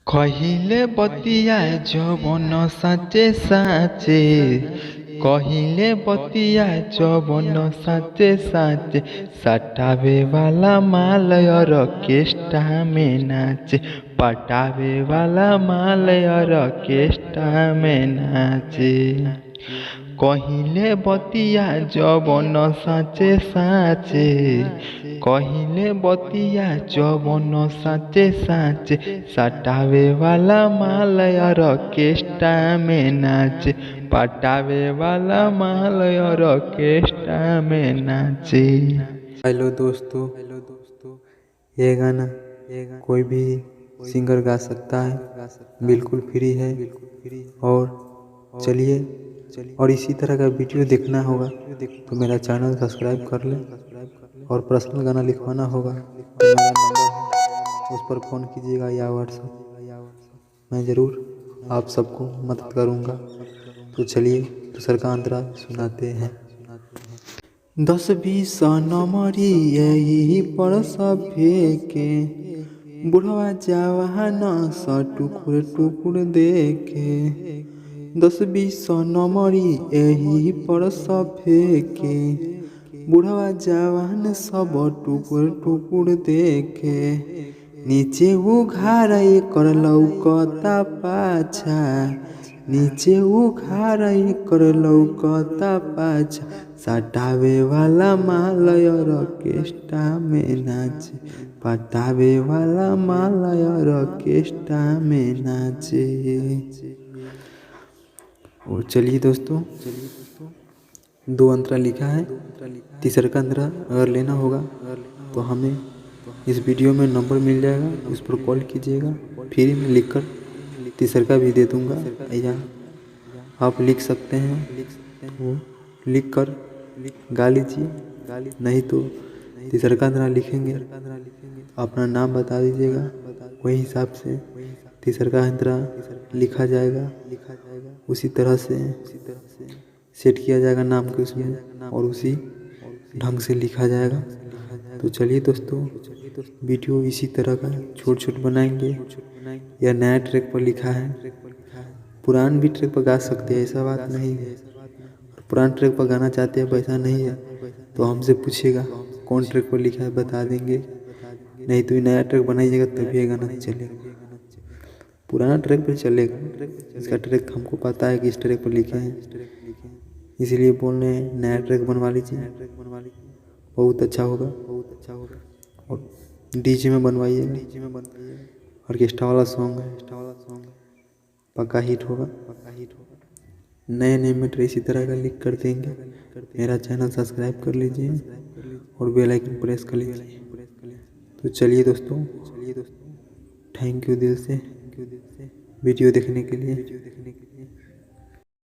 कहिले बतिया जवन साचे साचे कहिले बतिया जवन साचे साचे सटावे वाला माल ऑर्केस्ट्रा में नाचे पटावे वाला माल ऑर्केस्ट्रा में नाचे। कहिले बतिया जवन साचे साचे कहिले बतिया जवन साचे साचे सटावे वाला माल ऑर्केस्ट्रा में नाचे पटावे वाला माल ऑर्केस्ट्रा में नाचे। हेलो दोस्तों, ये गाना कोई भी सिंगर गा सकता है, बिल्कुल फ्री है। और चलिए, और इसी तरह का वीडियो देखना होगा तो मेरा चैनल सब्सक्राइब कर लें। और पर्सनल गाना लिखवाना होगा तो मेरा नंबर है, उस पर फ़ोन कीजिएगा या व्हाट्सएप। मैं ज़रूर आप सबको मदद करूँगा। तो चलिए दूसर का अंतरा सुनाते हैं। 10-20 नंबरी यही पर सब फेंके, बुढ़वा जवान सा टुकुर टुकुर देखे। 10-20 नंबरी यही पर सब फेंके, बुढ़वा जवान सब टुकुर टुकुर देखे। नीचे उघार कर लौकता पाछा, नीचे उघार कर लौकता पाछा, सटावे वाला माल ऑर्केस्ट्रा में नाचे पटावे वाला माल ऑर्केस्ट्रा में नाचे। और चलिए दोस्तों, 2 अंतरा लिखा है, तीसरा का अंतरा अगर लेना होगा तो हमें इस वीडियो में नंबर मिल जाएगा, उस पर कॉल कीजिएगा। फ्री में लिखकर तीसरा का भी दे दूंगा, या आप लिख सकते हैं, वो लिख कर गा लीजिए। नहीं तो तीसरा का अंतरा लिखेंगे, अपना नाम बता दीजिएगा, वही हिसाब से तीसरा का अंतरा लिखा जाएगा। उसी तरह से सेट किया जाएगा नाम के उसमें, और उसी ढंग से लिखा जाएगा। तो चलिए दोस्तों, वीडियो इसी तरह का छोट छोट बनाएंगे। या नया ट्रैक पर लिखा है, पुरान भी ट्रैक पर गा सकते हैं, ऐसा बात नहीं है। पुरान ट्रैक पर गाना चाहते हैं, वैसा नहीं है तो हमसे पूछिएगा कौन ट्रैक पर लिखा है, बता देंगे। नहीं तो नया ट्रैक बनाइएगा तभी ये गाना चलेगा, पुराना ट्रैक पर चलेगा। इसका ट्रैक हमको पता है कि इस ट्रैक पर लिखे हैं, इसीलिए बोल रहे हैं नया ट्रैक बनवा लीजिए, बहुत अच्छा होगा। और डीजे में बनवाइएगा, ऑर्केस्ट्रा वाला सॉन्ग है, पक्का हिट होगा। नए नए मैटर इसी तरह का लिख कर देंगे। मेरा चैनल सब्सक्राइब कर लीजिए और बेल आइकन प्रेस कर लीजिए। तो चलिए दोस्तों, थैंक यू दिल से वीडियो देखने के लिए।